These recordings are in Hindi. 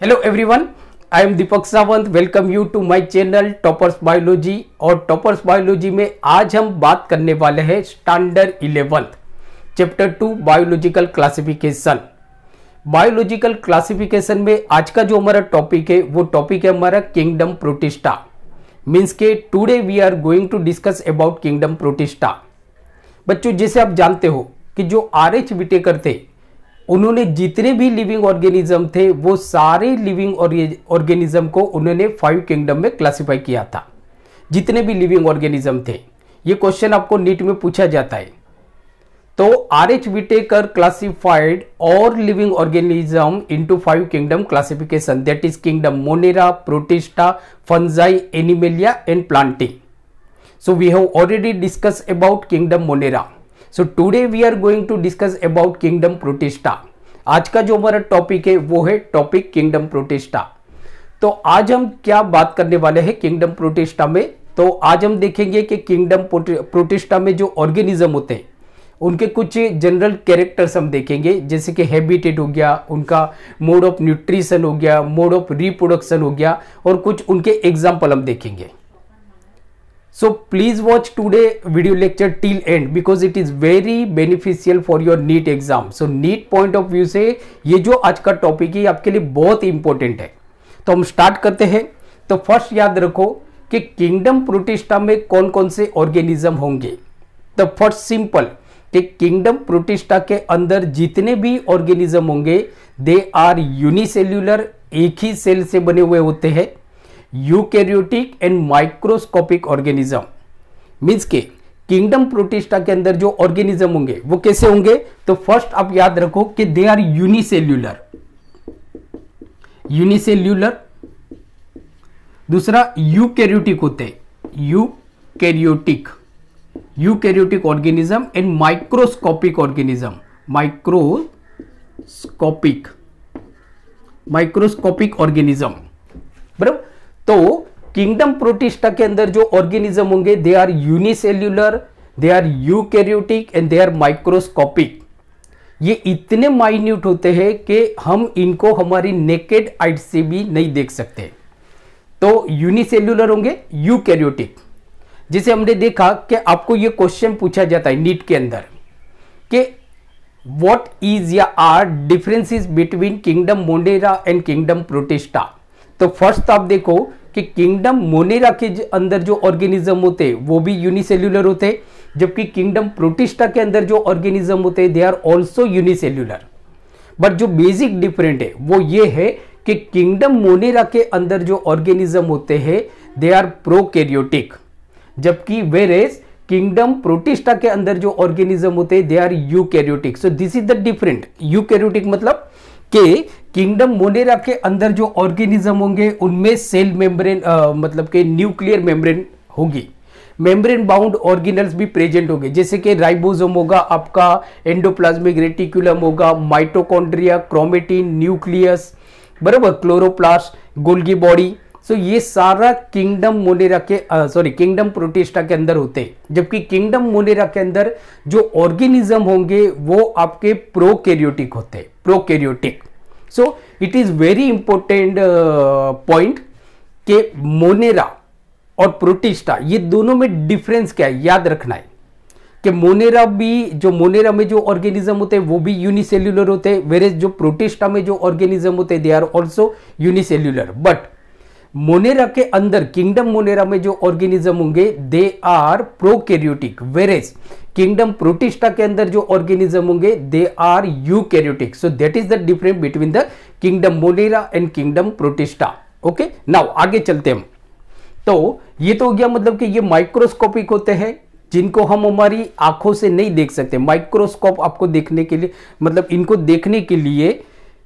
Hello everyone, I am Deepak Sawant. Welcome you to my channel toppers biology. और टॉपर्स बायोलॉजी में आज हम बात करने वाले हैं standard 11 chapter 2 biological classification. Biological classification में आज का जो हमारा टॉपिक है वो टॉपिक है हमारा किंगडम प्रोटिस्टा। मीन्स के today we are going to discuss about kingdom protista. बच्चों, जैसे आप जानते हो कि जो आर.एच. विटेकर थे उन्होंने जितने भी लिविंग ऑर्गेनिज्म थे वो सारे लिविंग ऑर्गेनिज्म को उन्होंने 5 किंगडम में क्लासिफाई किया था। जितने भी लिविंग ऑर्गेनिज्म थे, ये क्वेश्चन आपको नीट में पूछा जाता है। तो R H. Whittaker classified all living organism into 5 kingdom classification, that is kingdom monera, protista, fungi, animalia and plantae. So we have already discussed about kingdom Monera. So today we are going to discuss about kingdom Protista. आज का जो हमारा टॉपिक है वो है टॉपिक किंगडम प्रोटिस्टा। तो आज हम क्या बात करने वाले हैं किंगडम प्रोटिस्टा में। तो आज हम देखेंगे कि किंगडम प्रोटिस्टा में जो ऑर्गेनिज्म होते हैं उनके कुछ जनरल कैरेक्टर्स हम देखेंगे, जैसे कि हैबिटेट हो गया, उनका मोड ऑफ न्यूट्रिशन हो गया, मोड ऑफ रिप्रोडक्शन हो गया, और कुछ उनके एग्जाम्पल हम देखेंगे। So please watch today video lecture till end because it is very beneficial for your NEET exam. So NEET point of view से ये जो आज का टॉपिक है आपके लिए बहुत इंपॉर्टेंट है। तो हम स्टार्ट करते हैं। तो फर्स्ट याद रखो कि किंगडम प्रोटिस्टा में कौन कौन से ऑर्गेनिज्म होंगे। तो फर्स्ट सिंपल कि किंगडम प्रोटिस्टा के अंदर जितने भी ऑर्गेनिज्म होंगे दे आर यूनिसेल्यूलर, एक ही सेल से बने हुए होते हैं, eukaryotic and microscopic organism. Means के किंगडम प्रोटिस्टा के अंदर जो ऑर्गेनिज्म होंगे वो कैसे होंगे। तो फर्स्ट आप याद रखो कि दे आर यूनिसेल्यूलर, यूनिसेल्यूलर। दूसरा यूकैरियोटिक होते हैं, eukaryotic, eukaryotic organism and microscopic organism, microscopic, microscopic organism. बराबर। तो किंगडम प्रोटिस्टा के अंदर जो ऑर्गेनिज्म होंगे they are unicellular, they are eukaryotic and they are microscopic. ये इतने माइन्यूट होते हैं कि हम इनको हमारी नेकेड आइट से भी नहीं देख सकते। तो यूनिसेल्यूलर होंगे, यूकैरियोटिक। जैसे हमने देखा कि आपको ये क्वेश्चन पूछा जाता है नीट के अंदर कि व्हाट इज या are differences between kingdom monera and kingdom protista. तो फर्स्ट आप देखो कि किंगडम मोनेरा के अंदर जो ऑर्गेनिज्म होते हैं वो भी यूनिसेल्यूलर होते हैं, जबकि किंगडम प्रोटिस्टा के अंदर जो ऑर्गेनिज्म होते हैं they are also unicellular. But जो बेसिक डिफरेंट है वो ये है कि किंगडम मोनेरा के अंदर जो ऑर्गेनिज्म होते हैं दे आर प्रोकैरियोटिक, जबकि वेरेस किंगडम प्रोटिस्टा के अंदर जो ऑर्गेनिज्म होते हैं they are eukaryotic. So this is the different. Eukaryotic मतलब कि किंगडम मोनेरा के अंदर जो ऑर्गेनिज्म होंगे उनमें सेल मेम्ब्रेन मतलब कि न्यूक्लियर मेम्ब्रेन होगी, मेम्ब्रेन बाउंड ऑर्गेनल्स भी प्रेजेंट होंगे, जैसे कि राइबोसोम होगा, आपका एंडोप्लाज्मिक रेटिकुलम होगा, माइटोकॉन्ड्रिया, क्रोमेटिन, न्यूक्लियस, बराबर, क्लोरोप्लास्ट, गोल्गी बॉडी। सो ये सारा किंगडम मोनेरा के किंगडम प्रोटिस्टा के अंदर होते हैं, जबकि किंगडम मोनेरा के अंदर जो ऑर्गेनिज्म होंगे वो आपके प्रोकैरियोटिक होते हैं, prokaryotic. So it is very important point कि मोनेरा और प्रोटिस्टा ये दोनों में डिफरेंस क्या है याद रखना है कि मोनेरा में जो ऑर्गेनिज्म होते हैं वो भी यूनिसेल्यूलर होते हैं, वेरेज जो प्रोटिस्टा में जो ऑर्गेनिज्म होते हैं they are also unicellular. But monera के अंदर, किंगडम मोनेरा में जो ऑर्गेनिज्म होंगे they are prokaryotic, whereas kingdom protista के अंदर जो ऑर्गेनिज्म होंगे they are eukaryotic. So that is the difference between the kingdom monera and kingdom protista. Okay, now आगे चलते हैं हम। तो ये तो हो गया मतलब कि ये माइक्रोस्कोपिक होते हैं जिनको हम हमारी आंखों से नहीं देख सकते। माइक्रोस्कोप आपको देखने के लिए, मतलब इनको देखने के लिए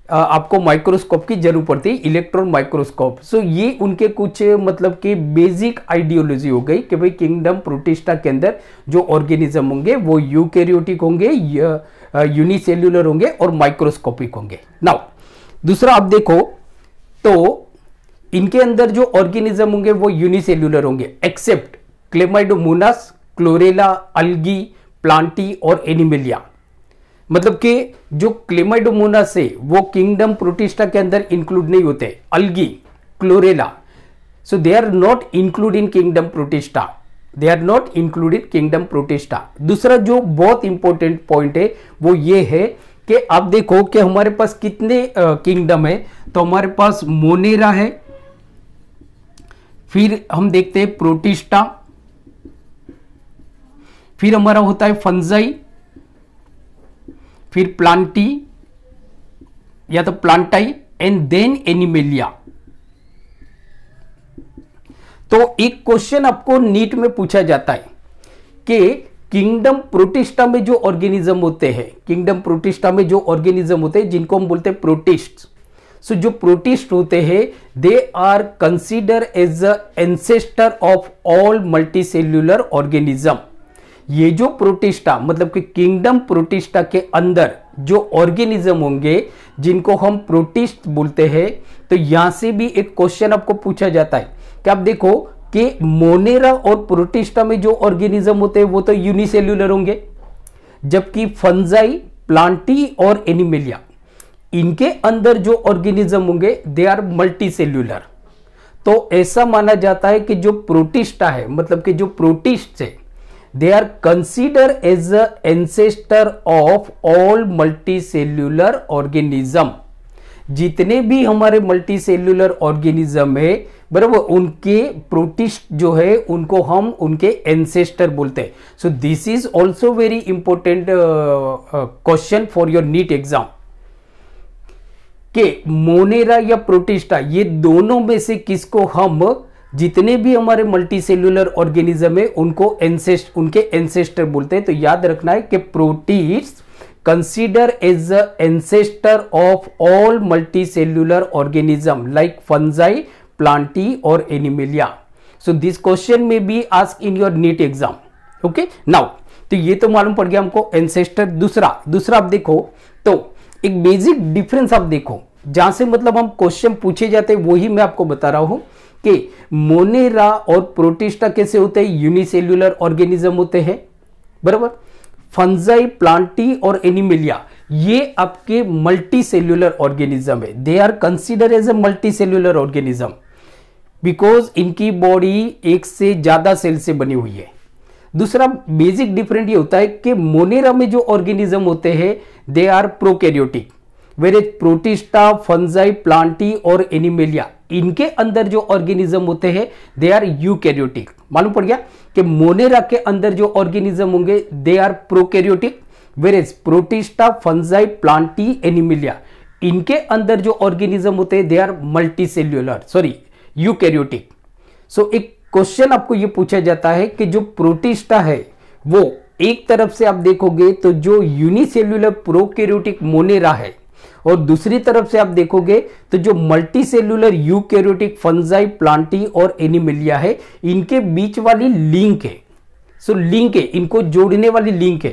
आपको माइक्रोस्कोप की जरूरत पड़ती है, इलेक्ट्रॉन माइक्रोस्कोप। सो ये उनके कुछ मतलब कि बेसिक आइडियोलॉजी हो गई कि भाई किंगडम प्रोटिस्टा के अंदर जो ऑर्गेनिज्म होंगे वो यूकैरियोटिक होंगे, यूनिसेल्यूलर होंगे और माइक्रोस्कोपिक होंगे। नाउ दूसरा आप देखो तो इनके अंदर जो ऑर्गेनिज्म होंगे वो यूनिसेल्यूलर होंगे except chlamydomonas, chlorella, algae, plantae और एनिमेलिया। मतलब कि जो क्लेमाइडोमोनास है वो किंगडम प्रोटिस्टा के अंदर इंक्लूड नहीं होते, algae, chlorella, so they are not include in kingdom protista, they are not included kingdom protista. दूसरा जो बहुत इंपॉर्टेंट पॉइंट है वो ये है कि आप देखो कि हमारे पास कितने किंगडम है, तो हमारे पास मोनेरा है, फिर हम देखते हैं प्रोटिस्टा, फिर हमारा होता है फंजाई, फिर प्लांटी या तो प्लांटाई एंड देन एनिमेलिया। तो एक क्वेश्चन आपको नीट में पूछा जाता है कि किंगडम प्रोटिस्टा में जो ऑर्गेनिज्म होते हैं, किंगडम प्रोटिस्टा में जो ऑर्गेनिज्म होते हैं जिनको हम बोलते हैं प्रोटिस्ट, सो जो प्रोटिस्ट होते हैं they are consider as the ancestor of all multicellular organism. ये जो प्रोटिस्टा मतलब कि किंगडम प्रोटिस्टा के अंदर जो ऑर्गेनिज्म होंगे जिनको हम प्रोटिस्ट बोलते हैं, तो यहां से भी एक क्वेश्चन आपको पूछा जाता है कि आप देखो कि मोनेरा और प्रोटिस्टा में जो ऑर्गेनिज्म होते हैं वो तो यूनिसेल्यूलर होंगे, जबकि फंजाई, प्लांटी और एनिमेलिया इनके अंदर जो ऑर्गेनिज्म होंगे दे आर मल्टीसेल्यूलर। तो ऐसा माना जाता है कि जो प्रोटिस्टा है मतलब कि जो प्रोटिस्ट है they are considered as the ancestor of all multicellular organism। जितने भी हमारे मल्टीसेल्यूलर ऑर्गेनिज्म है बराबर, उनके प्रोटिस्ट जो है उनको हम उनके एंसेस्टर बोलते हैं। So this is also very important question for your NEET exam कि मोनेरा या प्रोटिस्टा ये दोनों में से किसको हम, जितने भी हमारे मल्टीसेल्यूलर ऑर्गेनिज्म है उनको उनके एंसेस्टर बोलते हैं। तो याद रखना है कि protist consider as the ancestor of all multicellular organism like fungi, plantae और एनिमेलिया। सो दिस क्वेश्चन में be ask in your NEET exam. Okay now, तो ये तो मालूम पड़ गया हमको एंसेस्टर। दूसरा आप देखो तो एक बेसिक डिफरेंस आप देखो, जहां से मतलब हम क्वेश्चन पूछे जाते हैं वही मैं आपको बता रहा हूं कि मोनेरा और प्रोटिस्टा कैसे होते हैं, यूनिसेल्यूलर ऑर्गेनिज्म होते हैं बराबर। फंजाई, प्लांटी और एनिमेलिया ये आपके मल्टीसेल्यूलर ऑर्गेनिज्म है, they are consider as a multicellular organism because इनकी बॉडी एक से ज्यादा सेल से बनी हुई है। दूसरा बेसिक डिफरेंट ये होता है कि मोनेरा में जो ऑर्गेनिज्म होते हैं they are prokaryotic, whereas protista, fungi, plantae और एनिमेलिया इनके अंदर जो ऑर्गेनिज्म होते हैं दे आर यूकैरियोटिक। मालूम पड़ गया कि मोनेरा के अंदर जो ऑर्गेनिज्म होंगे they are prokaryotic, whereas protista, fungi, Plantae, Animalia इनके अंदर जो ऑर्गेनिज्म होते हैं they are multicellular, sorry eukaryotic. So एक क्वेश्चन आपको ये पूछा जाता है कि जो प्रोटिस्टा है वो एक तरफ से आप देखोगे तो जो यूनिसेल्यूलर प्रोकैरियोटिक मोनेरा है, और दूसरी तरफ से आप देखोगे तो जो मल्टीसेल्यूलर यूकैरियोटिक फंजाई, प्लांटी और एनिमेलिया है इनके बीच वाली लिंक है। सो लिंक है, इनको जोड़ने वाली लिंक है।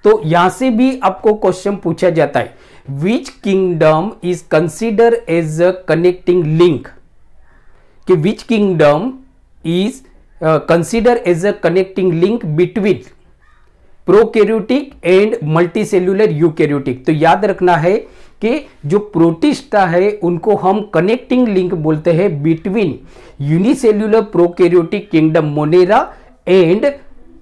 तो यहां से भी आपको क्वेश्चन पूछा जाता है which kingdom is consider as a connecting link, कि which kingdom is consider as a connecting link between prokaryotic and multicellular eukaryotic. तो याद रखना है कि जो प्रोटिस्टा है उनको हम कनेक्टिंग लिंक बोलते हैं between unicellular prokaryotic kingdom monera and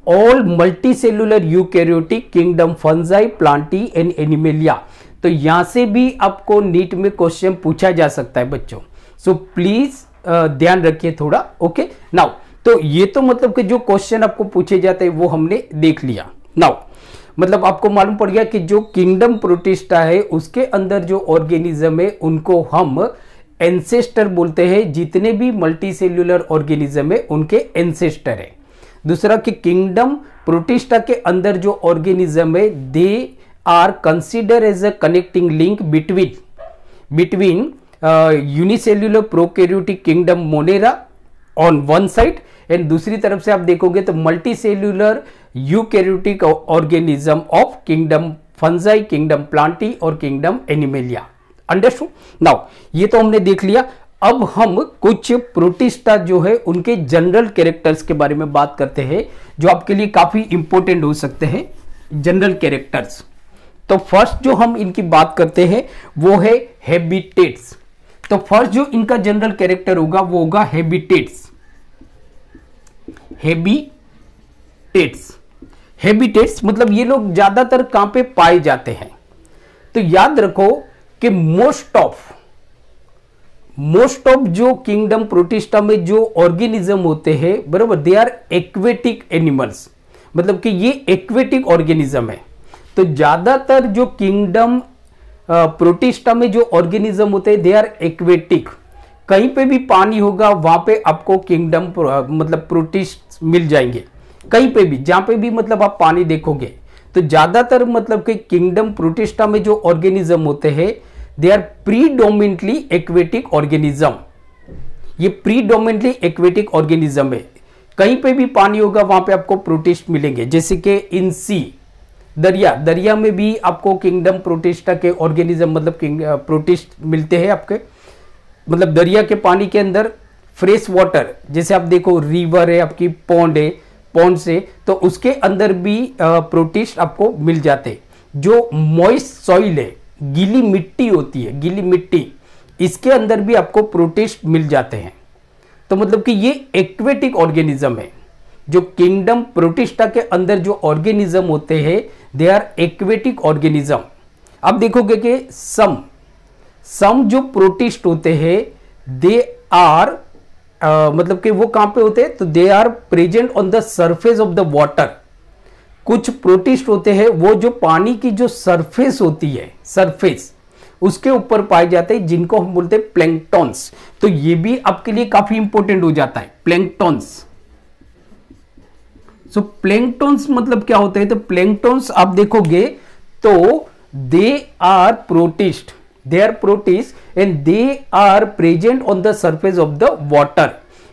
all multicellular eukaryotic kingdom fungi, Plantae and animalia. तो यहां से भी आपको नीट में क्वेश्चन पूछा जा सकता है बच्चों, सो प्लीज ध्यान रखिए थोड़ा। ओके नाउ, तो ये तो मतलब कि जो क्वेश्चन आपको पूछे जाते हैं वो हमने देख लिया। नाउ मतलब आपको मालूम पड़ गया कि जो किंगडम प्रोटिस्टा है उसके अंदर जो ऑर्गेनिज्म है उनको हम एंसेस्टर बोलते हैं, जितने भी मल्टीसेल्यूलर ऑर्गेनिज्म है उनके एंसेस्टर है। दूसरा कि किंगडम प्रोटिस्टा के अंदर जो ऑर्गेनिज्म है they are consider as a connecting link between unicellular prokaryotic kingdom monera on one side and दूसरी तरफ से आप देखोगे तो multicellular eukaryotic organism of kingdom fungi, kingdom plantae और किंगडम एनिमेलिया। अंडरस्टूड? नाउ ये तो हमने देख लिया। अब हम कुछ प्रोटिस्टा जो है उनके जनरल कैरेक्टर्स के बारे में बात करते हैं जो आपके लिए काफी इंपॉर्टेंट हो सकते हैं। जनरल कैरेक्टर्स, तो फर्स्ट जो हम इनकी बात करते हैं वो है हैबिटेट्स। तो फर्स्ट जो इनका जनरल कैरेक्टर होगा वो होगा हैबिटेट्स। हैबिटेट्स मतलब ये लोग ज्यादातर कहां पे पाए जाते हैं? तो याद रखो कि मोस्ट ऑफ जो किंगडम प्रोटिस्टा में जो ऑर्गेनिज्म होते हैं, बराबर, दे आर एक्वेटिक एनिमल्स, मतलब कि ये एक्वेटिक ऑर्गेनिज्म है। तो ज्यादातर जो किंगडम प्रोटिस्टा में जो ऑर्गेनिज्म होते हैं दे आर एक्वेटिक। कहीं पे भी पानी होगा वहां पे आपको किंगडम मतलब प्रोटिस्ट मिल जाएंगे, कहीं पे भी, जहां पे भी मतलब आप पानी देखोगे। तो ज्यादातर मतलब कि किंगडम प्रोटिस्टा में जो ऑर्गेनिज्म होते हैं they are predominantly aquatic organism. ये प्रीडोमिनेटली एक्वेटिक ऑर्गेनिज्म है। कहीं पे भी पानी होगा वहां पे आपको प्रोटिस्ट मिलेंगे, जैसे कि इन सी, दरिया में भी आपको किंगडम प्रोटिस्टा के ऑर्गेनिज्म मतलब प्रोटिस्ट मिलते हैं आपके, मतलब दरिया के पानी के अंदर। फ्रेश वाटर जैसे आप देखो रिवर है आपकी, पॉन्ड है, पॉन्ड से तो उसके अंदर भी प्रोटिस्ट आपको मिल जाते। जो मॉइस्ट सॉइल है, गीली मिट्टी होती है, गीली मिट्टी, इसके अंदर भी आपको प्रोटिस्ट मिल जाते हैं। तो मतलब कि ये एक्वेटिक ऑर्गेनिज्म है। जो किंगडम प्रोटिस्टा के अंदर जो ऑर्गेनिज्म होते हैं दे आर एक्वेटिक ऑर्गेनिज्म। अब देखोगे कि सम जो प्रोटिस्ट होते हैं दे आर मतलब कि वो कहां पे होते हैं? तो they are present on the surface of the water. कुछ प्रोटिस्ट होते हैं वो जो पानी की जो सरफेस होती है, सरफेस उसके ऊपर पाए जाते हैं, जिनको हम बोलते हैं प्लैंक्टॉन्स। तो ये भी आपके लिए काफी इंपॉर्टेंट हो जाता है, प्लैंक्टॉन्स। सो प्लैंक्टॉन्स मतलब क्या होते हैं? तो प्लैंक्टॉन्स आप देखोगे तो they are protist and they are present on the surface of the water.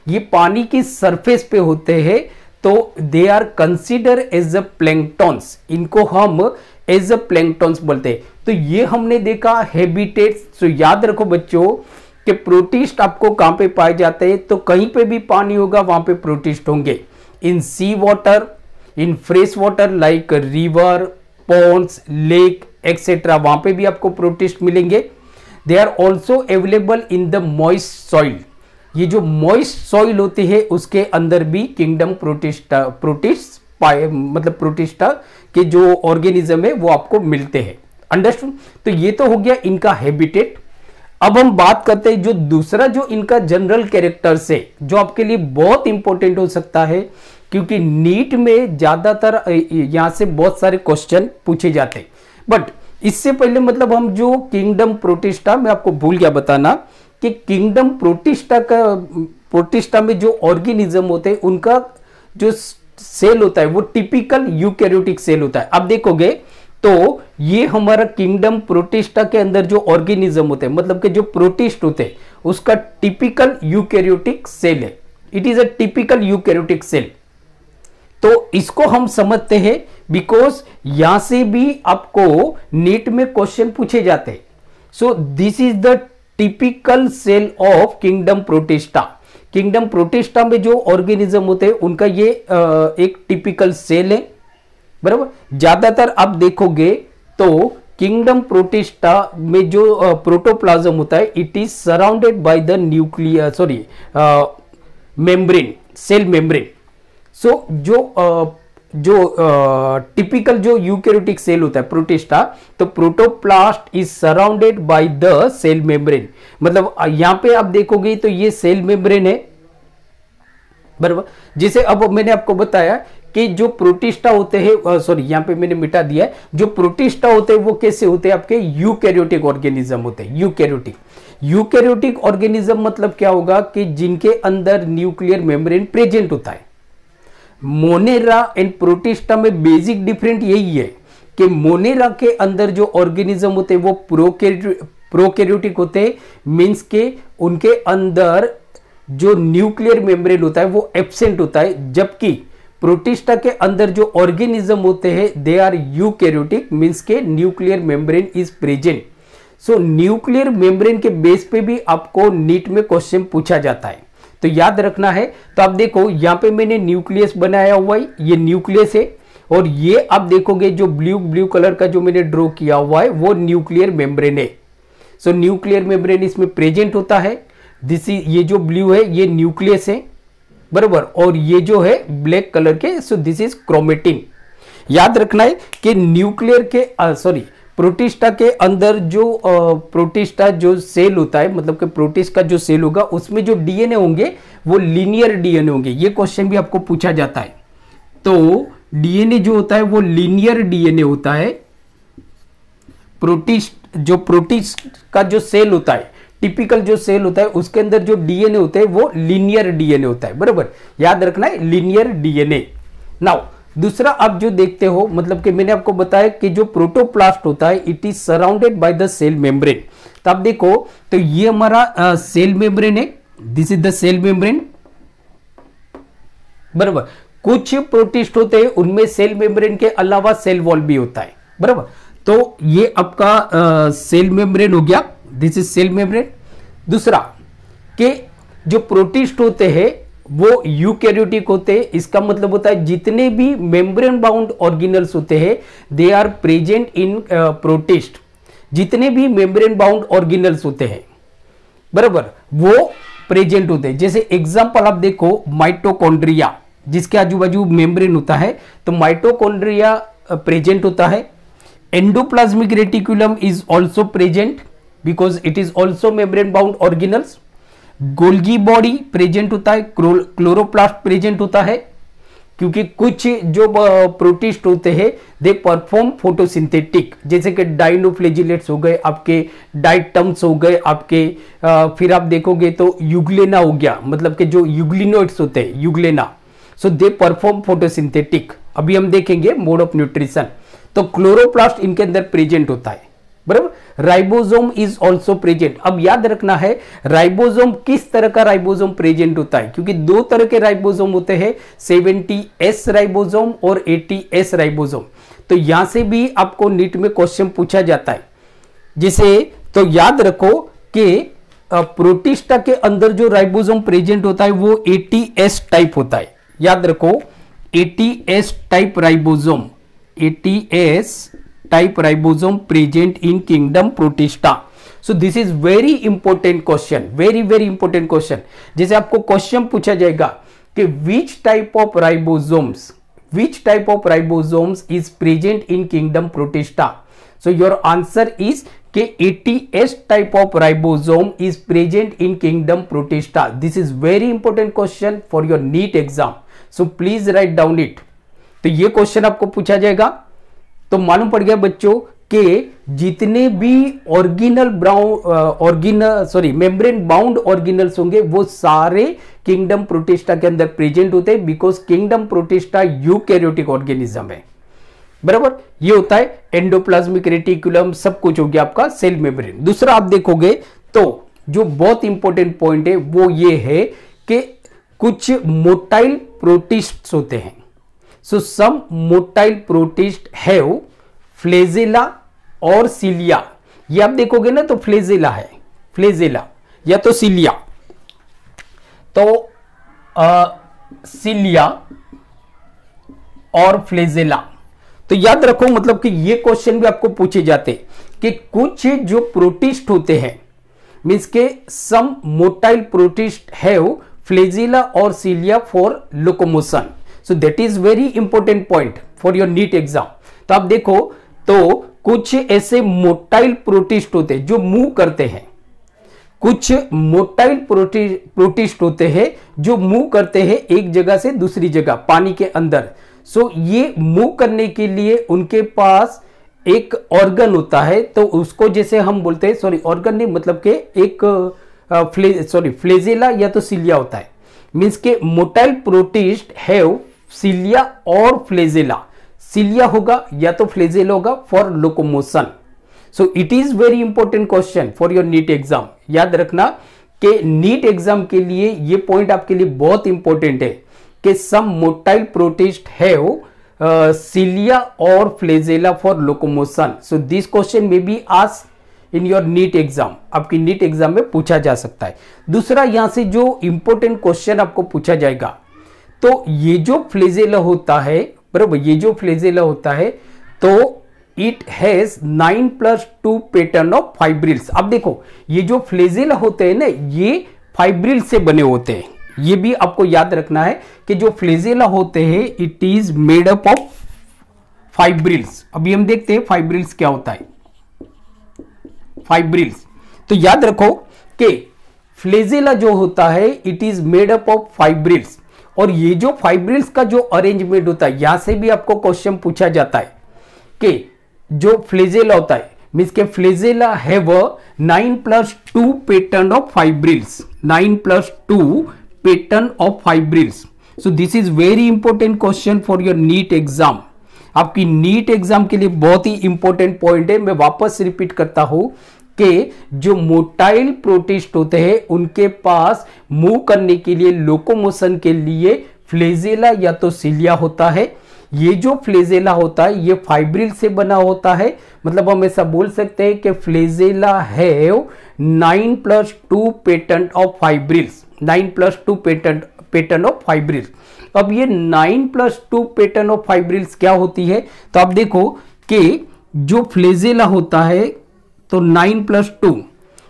ये पानी की सरफेस पे होते हैं, तो they are consider as a planktons. इनको हम एज अ प्लैंक्टॉन्स बोलते हैं। तो ये हमने देखा हैबिटेट्स। तो याद रखो बच्चों कि प्रोटिस्ट आपको कहां पे पाए जाते हैं? तो कहीं पे भी पानी होगा वहां पे प्रोटिस्ट होंगे। In sea water, in fresh water like river, ponds, lake etcetera, वहां पे भी आपको प्रोटिस्ट मिलेंगे। They are also available in the moist soil. ये जो मॉइस्ट सॉइल होती है उसके अंदर भी किंगडम प्रोटिस्टा के जो ऑर्गेनिज्म है वो आपको मिलते हैं। अंडरस्टूड? तो ये तो हो गया इनका हैबिटेट। अब हम बात करते हैं जो दूसरा जो इनका जनरल कैरेक्टर्स है, जो आपके लिए बहुत इंपॉर्टेंट हो सकता है, क्योंकि नीट में ज्यादातर यहां से बहुत सारे क्वेश्चन पूछे जाते हैं। बट इससे पहले मतलब हम जो किंगडम प्रोटिस्टा, मैं आपको भूल गया बताना कि किंगडम प्रोटिस्टा में जो ऑर्गेनिज्म होते हैं उनका जो सेल होता है वो टिपिकल यूकैरियोटिक सेल होता है। अब देखोगे तो ये हमारा किंगडम प्रोटिस्टा के अंदर जो ऑर्गेनिज्म होते हैं, मतलब कि जो प्रोटिस्ट होते हैं, उसका टिपिकल यूकैरियोटिक सेल है। It is a typical eukaryotic cell. तो इसको हम समझते हैं बिकॉज यहां से भी आपको नीट में क्वेश्चन पूछे जाते हैं। So this is the typical cell of kingdom protista. Kingdom protista में जो ऑर्गेनिज्म होते हैं उनका ये एक टिपिकल सेल है, बराबर। ज्यादातर आप देखोगे तो किंगडम प्रोटिस्टा में जो प्रोटोप्लाज्म होता है it is surrounded by the membrane, cell membrane. So जो टिपिकल जो यूकैरियोटिक सेल होता है प्रोटिस्टा, तो protoplast is surrounded by the cell membrane. मतलब यहां पे आप देखोगे तो ये सेल मेम्ब्रेन है, बराबर। जैसे अब मैंने आपको बताया कि जो प्रोटिस्टा होते हैं, यहां पे मैंने मिटा दिया है, जो प्रोटिस्टा होते हैं वो कैसे होते हैं? आपके यूकैरियोटिक ऑर्गेनिज्म होते हैं। यूकैरियोटिक ऑर्गेनिज्म मतलब क्या होगा कि जिनके अंदर न्यूक्लियर मेम्ब्रेन प्रेजेंट होता है। मोनेरा एंड प्रोटिस्टा में बेसिक डिफरेंट यही है कि मोनेरा के अंदर जो ऑर्गेनिज्म होते हैं वो प्रोकैरियोटिक होते हैं, मींस के उनके अंदर जो न्यूक्लियर मेम्ब्रेन होता है वो एब्सेंट होता है, जबकि प्रोटिस्टा के अंदर जो ऑर्गेनिज्म होते हैं दे आर यूकैरियोटिक, मींस के nuclear membrane is present. So nuclear membrane के बेस पे भी आपको नीट में क्वेश्चन पूछा जाता है, तो याद रखना है। तो आप देखो यहां पे मैंने न्यूक्लियस बनाया हुआ है, ये न्यूक्लियस है और ये आप देखोगे जो ब्लू ब्लू कलर का जो मैंने ड्रॉ किया हुआ है वो न्यूक्लियर मेम्ब्रेन है। सो न्यूक्लियर मेम्ब्रेन इसमें प्रेजेंट होता है। ये जो ब्लू है ये न्यूक्लियस है, बराबर, और ये जो है ब्लैक कलर के, सो दिस इज क्रोमेटिन। याद रखना है कि न्यूक्लियर के प्रोटिस्टा के अंदर जो प्रोटिस्टा जो सेल होता है, मतलब कि प्रोटिस्ट का जो सेल होगा उसमें जो डीएनए होंगे वो लीनियर डीएनए होंगे। ये क्वेश्चन भी आपको पूछा जाता है। तो डीएनए जो होता है वो लीनियर डीएनए होता है। प्रोटिस्ट का जो सेल होता है, टिपिकल जो सेल होता है उसके अंदर जो डीएनए होता है वो लीनियर डीएनए होता है, बराबर, याद रखना है लीनियर डीएनए। नाउ दूसरा आप जो देखते हो, मतलब कि मैंने आपको बताया कि जो प्रोटोप्लास्ट होता है it is surrounded by the cell membrane. तो आप देखो तो ये हमारा सेल मेम्ब्रेन है, this is the cell membrane, बराबर। कुछ प्रोटिस्ट होते हैं उनमें सेल मेम्ब्रेन के अलावा सेल वॉल भी होता है, बराबर। तो ये आपका सेल मेम्ब्रेन हो गया, दिस इज सेल मेम्ब्रेन। दूसरा कि जो प्रोटिस्ट होते हैं वो यूकैरियोटिक होते हैं। इसका मतलब होता है जितने भी मेम्ब्रेन बाउंड ऑर्गेनल्स होते हैं they are present in protist. जितने भी मेम्ब्रेन बाउंड ऑर्गेनल्स होते हैं, बराबर, वो प्रेजेंट होते हैं। जैसे एग्जांपल आप देखो माइटोकॉन्ड्रिया, जिसके आजू बाजू मेम्ब्रेन होता है, तो माइटोकॉन्ड्रिया प्रेजेंट होता है। Endoplasmic reticulum is also present because it is also membrane bound organelles. Golgi body present होता है, क्लोरोप्लास्ट प्रेजेंट होता है, क्योंकि कुछ जो प्रोटिस्ट होते हैं दे परफॉर्म फोटोसिंथेटिक, जैसे कि डाइनोफ्लेजिलेट्स हो गए आपके, डाइटम्स हो गए आपके, फिर आप देखोगे तो यूग्लेना हो गया, मतलब कि जो यूग्लिनोइड्स होते हैं euglena, so they perform photosynthetic. अभी हम देखेंगे मोड ऑफ न्यूट्रिशन। तो क्लोरोप्लास्ट इनके अंदर प्रेजेंट होता है, बराबर। Ribosome is also present. अब याद रखना है राइबोसोम किस तरह का राइबोसोम प्रेजेंट होता है, क्योंकि दो तरह के राइबोसोम होते हैं, 70S राइबोसोम और 80S राइबोसोम। तो यहां से भी आपको नीट में क्वेश्चन पूछा जाता है। जिसे तो याद रखो कि प्रोटिस्टा के अंदर जो राइबोसोम प्रेजेंट होता है वो 80S टाइप होता है। याद रखो 80S type ribosome, 80S type ribosome present in kingdom protista. So this is very important question, very very important question। जैसे आपको क्वेश्चन पूछा जाएगा कि which type of ribosomes is present in kingdom protista, so your answer is कि 80S type of ribosome is present in kingdom protista। This is very important question for your NEET exam, so please write down it। तो ये क्वेश्चन आपको पूछा जाएगा। तो मालूम पड़ गया बच्चों कि जितने भी मेम्ब्रेन बाउंड ऑर्गेनल्स होंगे वो सारे किंगडम प्रोटिस्टा के अंदर प्रेजेंट होते हैं, because kingdom protista eukaryotic organism है, बराबर। ये होता है एंडोप्लाज्मिक रेटिकुलम, सब कुछ हो गया आपका सेल मेम्ब्रेन। दूसरा आप देखोगे तो जो बहुत इंपॉर्टेंट पॉइंट है वो ये है कि कुछ मोटाइल प्रोटिस्ट होते हैं। So some motile protists have flagella और cilia। ये आप देखोगे ना तो फ्लेजेला है, फ्लेजेला या तो सिलिया। तो सिलिया और फ्लेजेला, तो याद रखो, मतलब कि ये क्वेश्चन भी आपको पूछे जाते कि कुछ जो प्रोटिस्ट होते हैं, मीन्स के सम मोटाइल प्रोटिस्ट हैव फ्लेजेला और cilia for locomotion. So that is very important point for your NEET exam। तो आप देखो तो कुछ ऐसे मोटाइल प्रोटिस्ट होते हैं जो मूव करते हैं, कुछ मोटाइल प्रोटिस्ट होते हैं जो मूव करते हैं एक जगह से दूसरी जगह पानी के अंदर। सो ये मूव करने के लिए उनके पास एक ऑर्गन होता है, तो उसको जैसे हम बोलते हैं, सॉरी ऑर्गन नहीं, मतलब के एक फ्लेजेला या तो सिलिया होता है। मीन्स के मोटाइल प्रोटिस्ट हैव सिलिया और फ्लेजेला, सिलिया होगा या तो फ्लेजेला होगा for locomotion. So it is very important question for your NEET exam. याद रखना कि नीट एग्जाम के लिए ये पॉइंट आपके लिए बहुत इंपॉर्टेंट है कि some motile protist have cilia और flagella for locomotion. So this question में be asked in your NEET exam, आपकी नीट एग्जाम में पूछा जा सकता है। दूसरा यहां से जो इंपॉर्टेंट क्वेश्चन आपको पूछा जाएगा, तो ये जो फ्लेजेला होता है बराबर, ये जो फ्लेजेला होता है तो it has 9+2 pattern of fibrils. अब देखो ये जो फ्लेजेला होते हैं ना, ये फाइब्रिल से बने होते हैं। ये भी आपको याद रखना है कि जो फ्लेजेला होते हैं it is made up of fibrils. अभी हम देखते हैं फाइब्रिल्स क्या होता है। फाइब्रिल्स, तो याद रखो कि फ्लेजेला जो होता है it is made up of fibrils. और ये जो फाइब्रिल्स का जो अरेंजमेंट होता है, यहां से भी आपको क्वेश्चन पूछा जाता है कि जो फ्लेजेला होता है मीन्स के flagella have 9+2 pattern of fibrils, 9+2 pattern of fibrils. So this is very important question for your NEET exam. आपकी नीट एग्जाम के लिए बहुत ही इंपॉर्टेंट पॉइंट है। मैं वापस रिपीट करता हूं कि जो मोटाइल प्रोटिस्ट होते हैं उनके पास मूव करने के लिए, लोकोमोशन के लिए फ्लेजेला या तो सिलिया होता है। ये जो फ्लेजेला होता है ये फाइब्रिल से बना होता है। मतलब हम ऐसा बोल सकते हैं कि flagella have 9+2 pattern of fibrils, 9+2 pattern of fibrils. अब ये 9+2 पैटर्न ऑफ फाइब्रिल्स क्या होती है, तो आप देखो कि जो फ्लेजेला होता है तो 9+2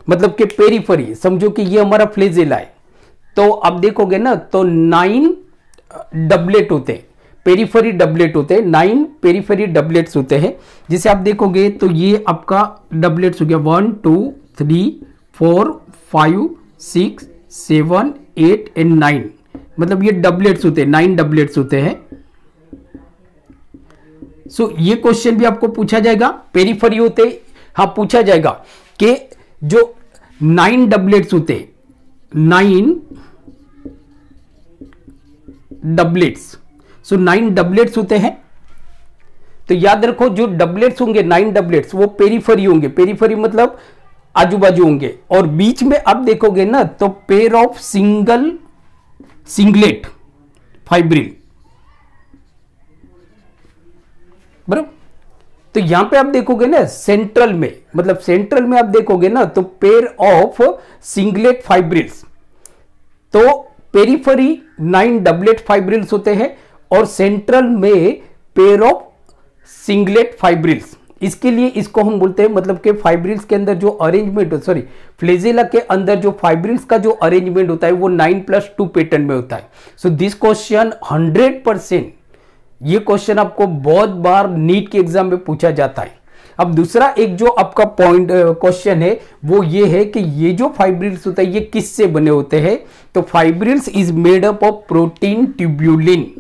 मतलब कि पेरिफेरी, समझो कि ये हमारा फ्लेजेला है। तो आप देखोगे ना तो 9 डबलेट होते हैं, पेरिफेरी डबलेट होते हैं, 9 पेरिफेरी डबलेट्स होते हैं। जिसे आप देखोगे तो ये आपका डबलेट्स हो गया 1 2 3 4 5 6 7 8 एंड 9, मतलब ये डबलेट्स होते हैं, 9 डबलेट्स होते हैं। सो ये क्वेश्चन भी आपको पूछा जाएगा, पेरिफेरी होते, हाँ पूछा जाएगा कि जो 9 डबलेट्स होते, 9 डबलेट्स, सो 9 डबलेट्स होते हैं। तो याद रखो जो डबलेट्स होंगे 9 डबलेट्स वो पेरिफेरी होंगे, पेरिफेरी मतलब आजू बाजू होंगे। और बीच में आप देखोगे ना तो पेयर ऑफ सिंगलेट फाइब्रिल, बराबर। तो यहां पे आप देखोगे ना सेंट्रल में, मतलब सेंट्रल में आप देखोगे ना तो पेयर ऑफ सिंगलेट फाइब्रिल्स। तो पेरिफेरी 9 डबलेट फाइब्रिल्स होते हैं और सेंट्रल में पेयर ऑफ सिंगलेट फाइब्रिल्स। इसके लिए इसको हम बोलते हैं, मतलब कि फाइब्रिल्स के अंदर जो अरेंजमेंट, सॉरी फ्लेजेला के अंदर जो फाइब्रिल्स का जो अरेंजमेंट होता है वो 9+2 पैटर्न में होता है। सो दिस क्वेश्चन 100%, ये क्वेश्चन आपको बहुत बार नीट के एग्जाम में पूछा जाता है। अब दूसरा एक जो आपका पॉइंट क्वेश्चन है वो ये है कि ये जो फाइब्रिल्स होता है ये किससे बने होते हैं, तो fibrils is made up of protein tubulin.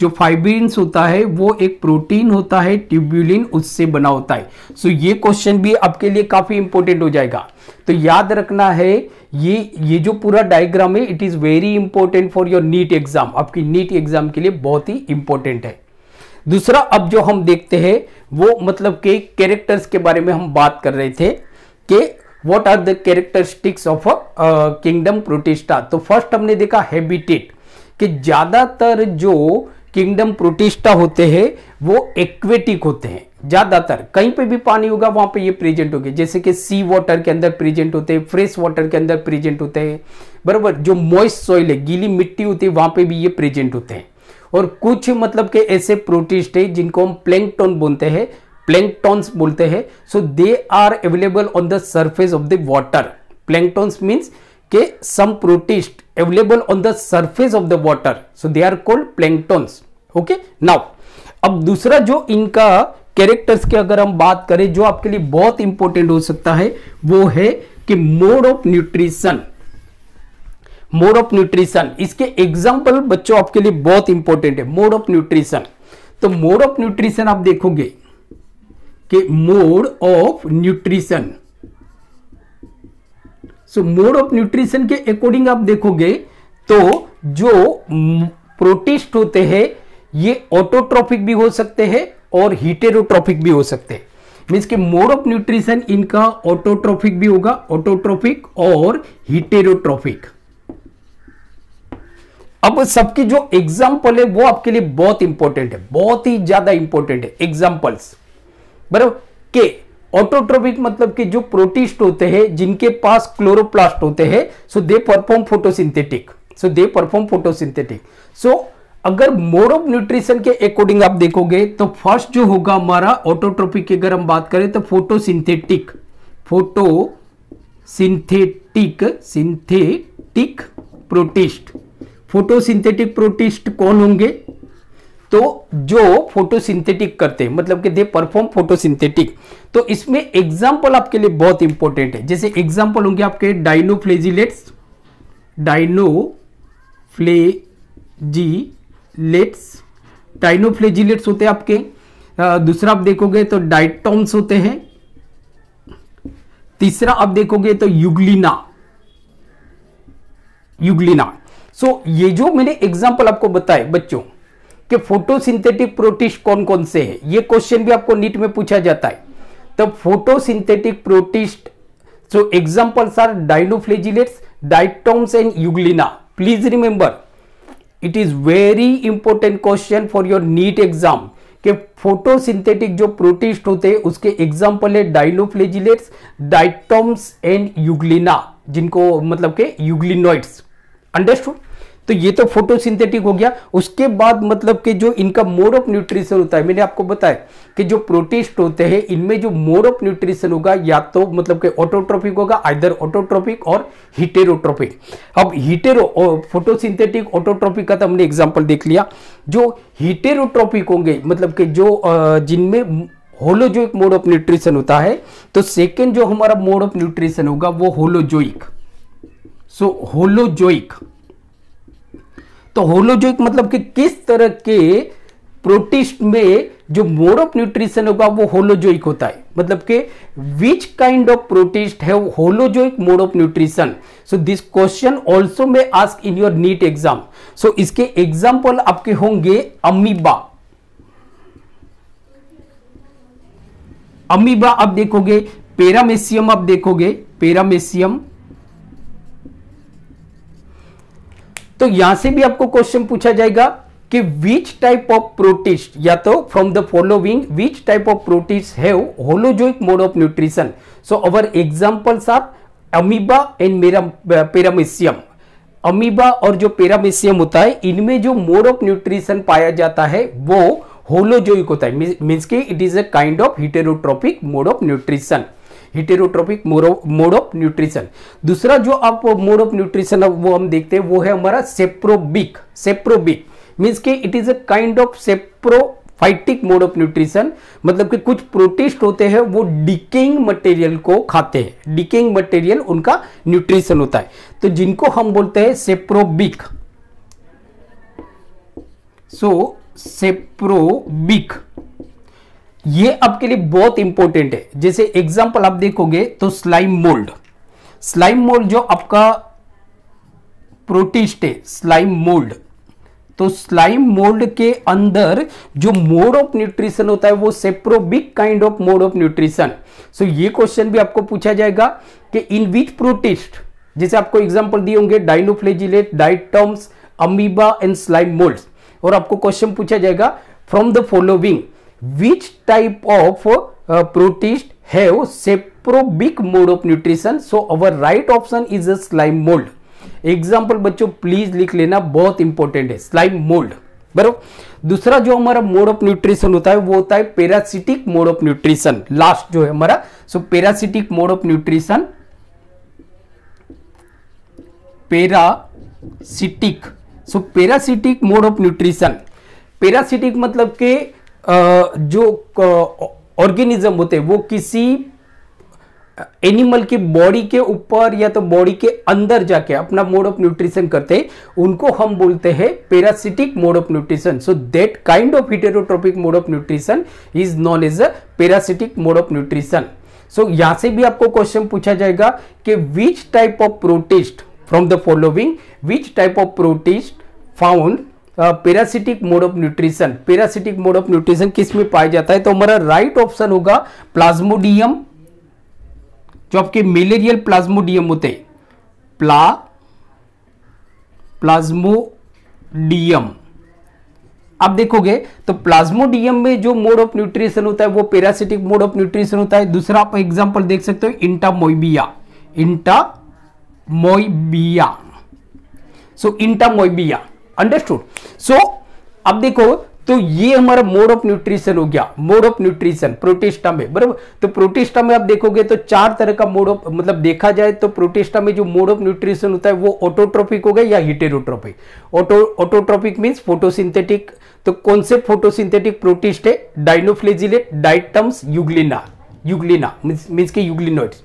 जो फाइब्रिल्स होता है वो एक प्रोटीन होता है, ट्यूब्यूलिन, उससे बना होता है। सो ये क्वेश्चन भी आपके लिए काफी इंपॉर्टेंट हो जाएगा। तो याद रखना है ये जो पूरा डायग्राम है it is very important for your NEET exam, आपकी नीट एग्जाम के लिए बहुत ही इंपॉर्टेंट है। दूसरा अब जो हम देखते हैं वो मतलब के कैरेक्टर्स के बारे में हम बात कर रहे थे कि what are the characteristics of a kingdom protista. तो फर्स्ट हमने देखा हैबिटेट, कि ज्यादातर जो किंगडम प्रोटिस्टा होते हैं वो एक्वेटिक होते हैं। ज्यादातर कहीं पे भी पानी होगा वहां पे ये प्रेजेंट होंगे, जैसे कि सी वाटर के अंदर प्रेजेंट होते हैं, फ्रेश वाटर के अंदर प्रेजेंट होते हैं, बराबर। जो मॉइस्ट सॉइल है, गीली मिट्टी होती है, वहां पे भी ये प्रेजेंट होते हैं। और कुछ मतलब के ऐसे प्रोटिस्ट है जिनको हम प्लैंकटन बोलते हैं, प्लैंकटॉन्स बोलते हैं। So they are available on the surface of the water. Planktons means के some protist available on the surface of the water, so they are called planktons. Okay, now अब दूसरा जो इनका कैरेक्टर्स की अगर हम बात करें जो आपके लिए बहुत इंपॉर्टेंट हो सकता है वो है कि mode of nutrition. Mode of nutrition, इसके एग्जाम्पल बच्चों आपके लिए बहुत इंपॉर्टेंट है। मोड ऑफ न्यूट्रिशन, तो मोड ऑफ न्यूट्रिशन आप देखोगे कि mode of nutrition, so mode of nutrition के अकॉर्डिंग आप देखोगे तो जो प्रोटिस्ट होते हैं ये ऑटोट्रॉफिक भी हो सकते हैं और हीटेरोट्रॉफिक भी हो सकते हैं। मीन्स कि मोड ऑफ न्यूट्रिशन इनका ऑटोट्रॉफिक भी होगा, ऑटोट्रॉफिक और हीटेरोट्रॉफिक। अब सबकी जो एग्जाम्पल है वो आपके लिए बहुत इंपॉर्टेंट है, बहुत ही ज्यादा इंपॉर्टेंट है एग्जाम्पल्स, बराबर। के ऑटोट्रॉफिक मतलब कि जो प्रोटिस्ट होते हैं जिनके पास क्लोरोप्लास्ट होते हैं, सो दे परफॉर्म फोटोसिंथेटिक, सो अगर मोड ऑफ न्यूट्रिशन के अकॉर्डिंग आप देखोगे तो फर्स्ट जो होगा हमारा ऑटोट्रोपिक की अगर हम बात करें तो फोटोसिंथेटिक प्रोटिस्ट। फोटोसिंथेटिक प्रोटिस्ट कौन होंगे? तो जो फोटोसिंथेटिक करते हैं, मतलब कि दे परफॉर्म फोटोसिंथेटिक। तो इसमें एग्जांपल आपके लिए बहुत इंपॉर्टेंट है। जैसे एग्जांपल होंगे आपके डाइनोफ्लेजिलेट्स होते हैं आपके। दूसरा आप देखोगे तो डाइटॉम्स होते हैं। तीसरा आप देखोगे तो युग्लिना। सो ये जो मैंने एग्जांपल आपको बताए बच्चों कि फोटोसिंथेटिक प्रोटिस्ट कौन कौन से हैं, ये क्वेश्चन भी आपको नीट में पूछा जाता है। तो photosynthetic protist, so examples are dinoflagellates, diatoms and Euglena. Please remember, it is very important question for your NEET exam कि फोटोसिंथेटिक जो प्रोटिस्ट होते हैं उसके एग्जांपल है डाइनोफ्लेजिलेट्स, डाइटॉम्स एंड युग्लिना, जिनको मतलब के युग्लिनॉइड्स। अंडरस्टूड? तो ये तो फोटोसिंथेटिक हो गया। उसके बाद मतलब कि जो इनका मोड ऑफ न्यूट्रिशन होता है, मैंने आपको बताया कि जो प्रोटिस्ट होते हैं इनमें जो मोड ऑफ न्यूट्रिशन होगा या तो मतलब कि ऑटोट्रोपिक होगा, आइदर ऑटोट्रोपिक और हिटेरोट्रोपिक। अब फोटोसिंथेटिक ऑटोट्रोपिक का तो हमने एग्जांपल देख लिया। जो हिटेरोट्रोपिक होंगे मतलब कि जो जिनमें होलोजोइक मोड ऑफ न्यूट्रिशन होता है, तो सेकेंड जो हमारा मोड ऑफ न्यूट्रिशन होगा वो होलोजोइक। सो होलोजोइक, तो होलोजोइक मतलब कि किस तरह के प्रोटिस्ट में जो मोड ऑफ न्यूट्रिशन होगा वो होलोजोइक होता है, मतलब कि which kind of protist have holozoic mode of nutrition. So this question also may ask in your NEET exam. So इसके एग्जांपल आपके होंगे अमीबा आप देखोगे, पैरामेसियम आप देखोगे, पैरामेसियम। तो यहां से भी आपको क्वेश्चन पूछा जाएगा कि विच टाइप ऑफ प्रोटिस्ट, या तो from the following which type of protist have holozoic mode of nutrition. So our examples are amoeba and paramecium. Amoeba और जो पैरामेसियम होता है इनमें जो मोड ऑफ न्यूट्रिशन पाया जाता है वो होलोजोइक होता है, मींस कि it is a kind of heterotrophic mode of nutrition. Heterotropic mode of nutrition. दूसरा जो आप मोड ऑफ न्यूट्रिशन वो हम देखते हैं वो है हमारा सेप्रोबिक। मींस कि it is a kind of saprophytic mode of nutrition, मतलब कि कुछ प्रोटिस्ट होते हैं वो डिकेइंग मटेरियल को खाते हैं, डिकेइंग मटेरियल उनका न्यूट्रिशन होता है, तो जिनको हम बोलते हैं सेप्रोबिक। सो सेप्रोबिक ये आपके लिए बहुत इंपॉर्टेंट है। जैसे एग्जांपल आप देखोगे तो स्लाइम मोल्ड जो आपका प्रोटिस्ट है, स्लाइम मोल्ड। तो स्लाइम मोल्ड के अंदर जो मोड ऑफ न्यूट्रिशन होता है वो saprobic kind of mode of nutrition. So ये क्वेश्चन भी आपको पूछा जाएगा कि इन विच प्रोटिस्ट, जैसे आपको एग्जांपल दिए होंगे डाइनोफ्लेजिलेट, डाइटॉम्स, अमीबा एंड स्लाइम मोल्ड्स, और आपको क्वेश्चन पूछा जाएगा from the following which type of protist have seprobic mode of nutrition. So our right option is a slime mold. Example बच्चों प्लीज लिख लेना, बहुत इंपॉर्टेंट है स्लाइम मोल्ड। बराबर। दूसरा जो हमारा मोड ऑफ न्यूट्रिशन होता है वो होता है parasitic mode of nutrition. Last जो है हमारा, so parasitic mode of nutrition, parasitic mode of nutrition. Parasitic मतलब के जो ऑर्गेनिज्म होते हैं वो किसी एनिमल की बॉडी के ऊपर या तो बॉडी के अंदर जाके अपना मोड ऑफ न्यूट्रिशन करते हैं, उनको हम बोलते हैं parasitic mode of nutrition. So that kind of heterotrophic mode of nutrition is known as a parasitic mode of nutrition. So यहां से भी आपको क्वेश्चन पूछा जाएगा कि which type of protist from the following, which type of protist found parasitic mode of nutrition. Parasitic mode of nutrition किस में पाया जाता है, तो हमारा राइट ऑप्शन होगा प्लाज्मोडियम, जो आपके मेलेरियल प्लाज्मोडियम होते हैं, प्लाज्मोडियम। आप देखोगे तो प्लाज्मोडियम में जो मोड ऑफ न्यूट्रिशन होता है वो पैरासिटिक मोड ऑफ न्यूट्रिशन होता है। दूसरा आप एग्जांपल देख सकते हो इंटामोइबिया। सो इंटामोइबिया, अंडरस्टूड। सो अब देखो, तो ये हमारा मोड ऑफ न्यूट्रिशन हो गया, मोड ऑफ न्यूट्रिशन प्रोटिस्टा में, बराबर। तो प्रोटिस्टा में आप देखोगे तो चार तरह का मोड ऑफ, मतलब देखा जाए तो प्रोटिस्टा में जो मोड ऑफ न्यूट्रिशन होता है वो ऑटोट्रोपिक हो गया या हेटेरोट्रोपिक। Autotrophic means photosynthetic. तो कौन से फोटोसिंथेटिक प्रोटिस्ट है? डाइनोफ्लेजिलेट, डाइटम्स, यूग्लिना मींस के euglenoids.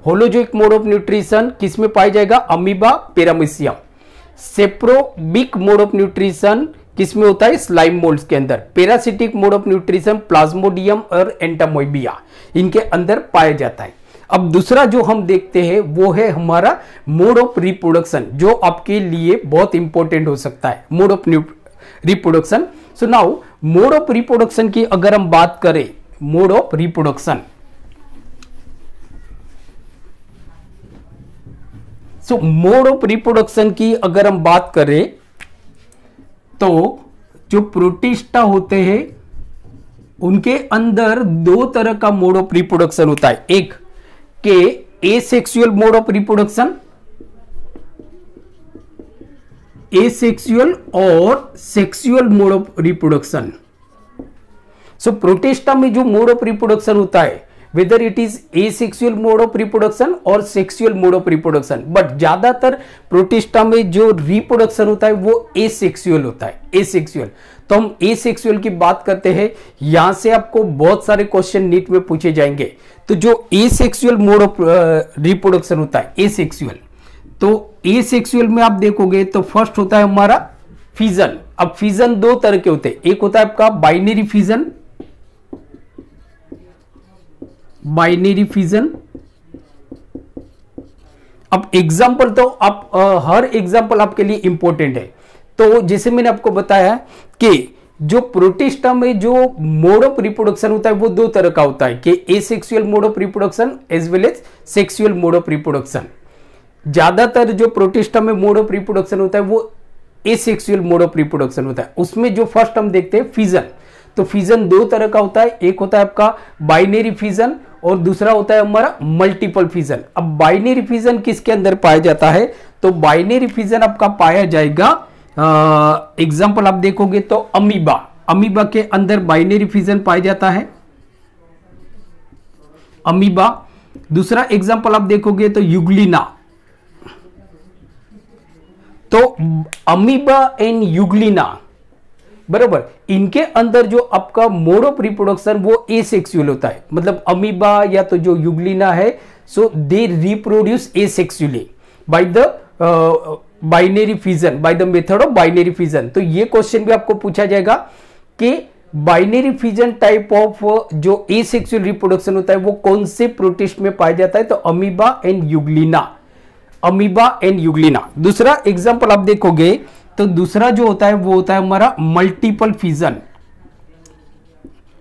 Holozoic mode of nutrition किसमें पाया जाएगा? Amoeba, paramecium. Saprobic mode of nutrition किसमें होता है? स्लाइम मोल्ड्स के अंदर। Parasitic mode of nutrition Plasmodium और एंटामोइबिया, इनके अंदर पाया जाता है। अब दूसरा जो हम देखते हैं वो है हमारा मोड ऑफ रिप्रोडक्शन, जो आपके लिए बहुत इंपॉर्टेंट हो सकता है, mode of reproduction. So now mode of reproduction की अगर हम बात करें, mode of reproduction, so mode of reproduction की अगर हम बात करें तो जो प्रोटिस्टा होते हैं उनके अंदर दो तरह का मोड ऑफ रिप्रोडक्शन होता है। एक के asexual mode of reproduction, asexual और sexual mode of reproduction. So Protista में जो मोड ऑफ रिप्रोडक्शन होता है, whether it is asexual mode of reproduction और sexual mode of reproduction, but ज्यादातर प्रोटिस्टा में जो रिप्रोडक्शन होता है वो asexual होता है, asexual। तो हम asexual की बात करते हैं, यहां से आपको बहुत सारे क्वेश्चन नीट में पूछे जाएंगे। तो जो asexual मोड ऑफ रिप्रोडक्शन होता है, asexual, तो asexual में आप देखोगे तो फर्स्ट होता है हमारा फिजन। अब फिजन दो तरह के होते हैं, एक होता है आपका बाइनरी फिजन, बाइनरी फिजन। अब एग्जाम्पल तो आप हर एग्जाम्पल आपके लिए इंपॉर्टेंट है। तो जैसे मैंने आपको बताया कि जो प्रोटिस्टा में जो मोड ऑफ रिप्रोडक्शन होता है वो दो तरह का होता है, कि asexual mode of reproduction as well as sexual mode of reproduction. ज्यादातर जो प्रोटिस्टा में मोड ऑफ रिप्रोडक्शन होता है वो एसेक्सुअल मोड ऑफ रिप्रोडक्शन होता है। उसमें जो फर्स्ट हम देखते हैं फिजन। तो फिजन दो तरह का होता है, एक होता है आपका बाइनरी फिजन और दूसरा होता है हमारा मल्टीपल फिजन। अब बाइनरी फिजन किसके अंदर पाया जाता है? तो बाइनरी फिजन आपका पाया जाएगा, एग्जांपल आप देखोगे तो अमीबा, अमीबा के अंदर बाइनरी फिजन पाया जाता है, अमीबा। दूसरा एग्जांपल आप देखोगे तो यूग्लिना। तो अमीबा एंड यूग्लिना, बराबर, इनके अंदर जो आपका मोड ऑफ रिप्रोडक्शन वो एसेक्सुअल होता है। मतलब अमीबा या तो जो यूग्लिना है, so they reproduce asexually by the binary fission, by the method of binary fission. तो ये क्वेश्चन भी आपको पूछा जाएगा कि बाइनरी फिजन टाइप ऑफ जो एसेक्सुअल रिप्रोडक्शन होता है वो कौन से प्रोटिस्ट में पाया जाता है? तो amoeba and Euglena, amoeba and Euglena. दूसरा एग्जांपल आप देखोगे तो दूसरा जो होता है वो होता है हमारा multiple fission,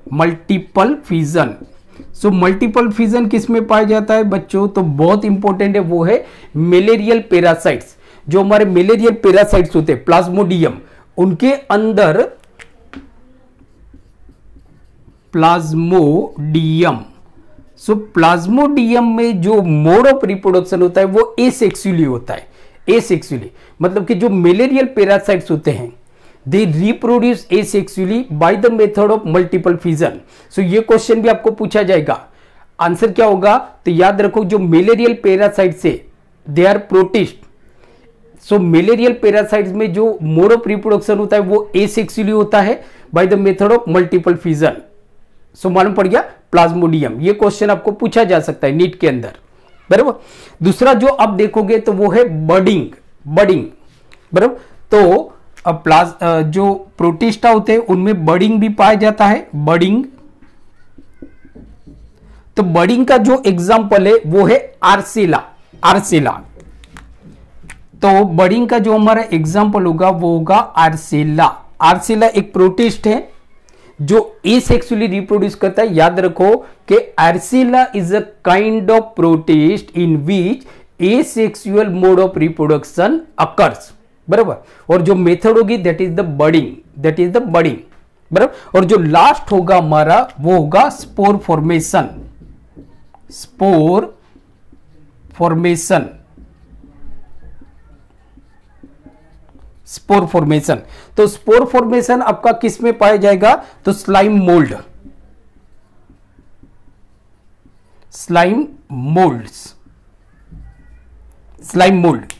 multiple fission. So multiple fission किसमें पाया जाता है बच्चों? तो बहुत इंपॉर्टेंट है, वो है मेलेरियल पैरासाइट्स। जो हमारे मेलेरियल पैरासाइट्स होते हैं प्लाज्मोडियम, उनके अंदर प्लाज्मोडियम, सो प्लाज्मोडियम में जो मोड ऑफ रिप्रोडक्शन होता है वो एसेक्सुअली होता है, एसेक्सुअली। मतलब कि जो मेलेरियल पैरासाइट्स होते हैं they reproduce asexually by the method of multiple fission. So ये क्वेश्चन भी आपको पूछा जाएगा, आंसर क्या होगा? तो याद रखो जो मेलेरियल पैरासाइट से they are protist. So malarial parasites में जो मोड ऑफ रिप्रोडक्शन होता है वो एसेक्सुअली होता है by the method of multiple fission. So मालूम पड़ गया, प्लाज्मोडियम। ये क्वेश्चन आपको पूछा जा सकता है नीट के अंदर, बराबर। दूसरा जो आप देखोगे तो वो है बडिंग, बडिंग, बराबर। तो जो प्रोटिस्टा होते हैं उनमें बडिंग भी पाया जाता है, बडिंग। तो बडिंग का जो एग्जांपल है वो है आर्सेला, आर्सेला। तो बडिंग का जो हमारा एग्जांपल होगा वो होगा आर्सेला। आर्सेला एक प्रोटिस्ट है जो एसेक्सुअली रिप्रोड्यूस करता है। याद रखो कि Arcella is a kind of protist in which asexual mode of reproduction occurs, बराबर। और जो मेथड होगी that is the budding, that is the budding, बराबर। और जो लास्ट होगा हमारा वो होगा spore formation, spore formation. Spore formation. तो स्पोर फॉर्मेशन आपका किस में पाया जाएगा? तो slime mould, slime moulds, slime mould.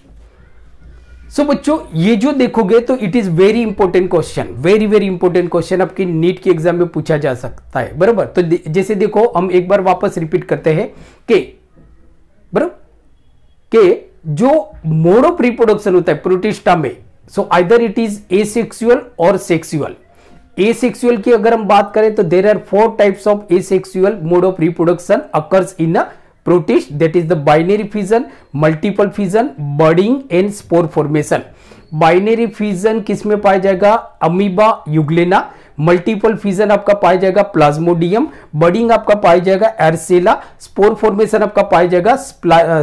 So बच्चों ये जो देखोगे तो it is very important question, very very important question आपकी नीट के एग्जाम में पूछा जा सकता है, बराबर। तो जैसे देखो हम एक बार वापस रिपीट करते हैं कि बराबर कि जो मोड ऑफ रिप्रोडक्शन होता है प्रोटिस्टा में, so either it is asexual और सेक्सुअल। एसेक्सुअल की अगर हम बात करें तो there are 4 types of asexual mode of reproduction occurs in a protist, that is the binary fission, multiple fission, budding and spore formation। Binary fission किस में पाया जाएगा? Amoeba euglena. मल्टीपल फिजन आपका पाया जाएगा प्लाज्मोडियम। बडिंग आपका पाया जाएगा एर्सेला। स्पोर फॉर्मेशन आपका पाया जाएगा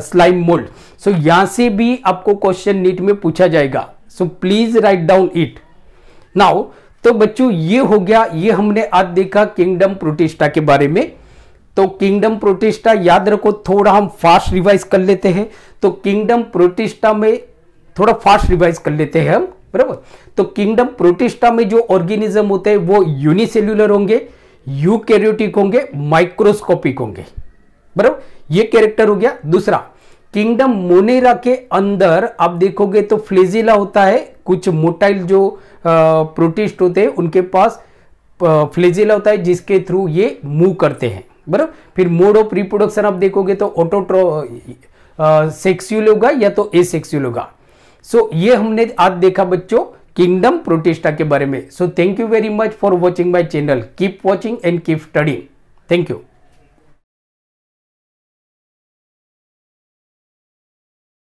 स्लाइम मोल्ड। सो यहां से भी आपको क्वेश्चन नीट में पूछा जाएगा, so please write down it now. तो बच्चों ये हो गया, ये हमने आज देखा किंगडम प्रोटिस्टा के बारे में। तो किंगडम प्रोटिस्टा याद रखो, थोड़ा हम फास्ट रिवाइज कर लेते हैं। तो किंगडम प्रोटिस्टा में थोड़ा फास्ट रिवाइज कर लेते हैं हम, बराबर। तो किंगडम प्रोटिस्टा में जो ऑर्गेनिज्म होते हैं वो यूनिसेल्यूलर होंगे, यूकैरियोटिक होंगे, माइक्रोस्कोपिक होंगे, बराबर। ये कैरेक्टर हो गया। दूसरा, किंगडम मोनेरा के अंदर आप देखोगे तो फ्लेजिला होता है। कुछ मोटाइल जो प्रोटिस्ट होते हैं उनके पास फ्लेजिला होता है जिसके थ्रू ये मूव करते हैं, बराबर। फिर मोड ऑफ रिप्रोडक्शन आप देखोगे तो सेक्सुअल होगा या तो एसेक्सुअल होगा। सो ये हमने आज देखा बच्चों किंगडम प्रोटिस्टा के बारे में। So thank you very much for watching my channel. Keep watching and keep studying. Thank you.